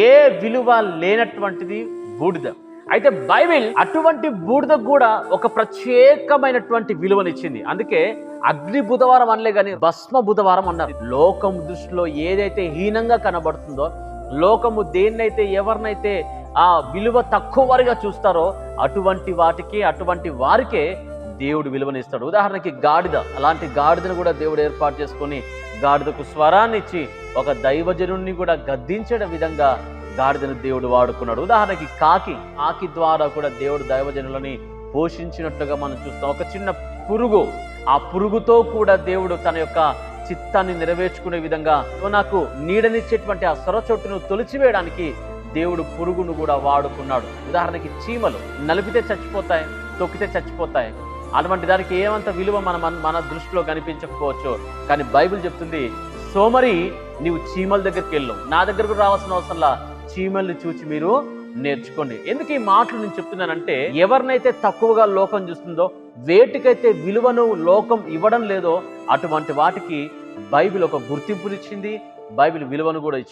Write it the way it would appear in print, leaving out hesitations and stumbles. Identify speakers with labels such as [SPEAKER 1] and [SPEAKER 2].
[SPEAKER 1] ఏ విలువ లేనటువంటిది బూడిద. అయితే బైబిల్ అటువంటి బూడిదకు కూడా ఒక ప్రత్యేకమైనటువంటి విలువనిచ్చింది. అందుకే అగ్ని బుధవారం అనలే కానీ భస్మ బుధవారం అన్నారు. లోకం దృష్టిలో ఏదైతే హీనంగా కనబడుతుందో, లోకము దేన్నైతే ఎవరినైతే ఆ విలువ తక్కువ వారిగా చూస్తారో అటువంటి వాటికి, అటువంటి వారికే దేవుడు విలువనిస్తాడు. ఉదాహరణకి గాడిద, అలాంటి గాడిదను కూడా దేవుడు ఏర్పాటు చేసుకొని గాడిదకు స్వరాన్ని ఇచ్చి ఒక దైవజనుణ్ణి కూడా గద్దించే విధంగా గాడిదను దేవుడు వాడుకున్నాడు. ఉదాహరణకి కాకి ద్వారా కూడా దేవుడు దైవజనులని పోషించినట్లుగా మనం చూస్తాం. ఒక చిన్న పురుగు, ఆ పురుగుతో కూడా దేవుడు తన యొక్క చిత్తాన్ని నెరవేర్చుకునే విధంగా నాకు నీడనిచ్చేటువంటి ఆ సొరచొట్టును తొలిచివేయడానికి దేవుడు పురుగును కూడా వాడుకున్నాడు. ఉదాహరణకి చీమలు నలిపితే చచ్చిపోతాయి, తొక్కితే చచ్చిపోతాయి. అటువంటి దానికి ఏమంత విలువ మన దృష్టిలో కనిపించకపోవచ్చు, కానీ బైబిల్ చెప్తుంది, సోమరి నీవు చీమల దగ్గరికి వెళ్ళు, నా దగ్గరకు రావాల్సిన అవసరంలా చీమల్ని చూచి మీరు నేర్చుకోండి. ఎందుకు ఈ మాటలు నేను చెప్తున్నానంటే, ఎవరినైతే తక్కువగా లోకం చూస్తుందో, వేటికైతే విలువను లోకం ఇవ్వడం లేదో అటువంటి వాటికి బైబిల్ ఒక గుర్తింపునిచ్చింది, బైబిల్ విలువను కూడా ఇచ్చింది.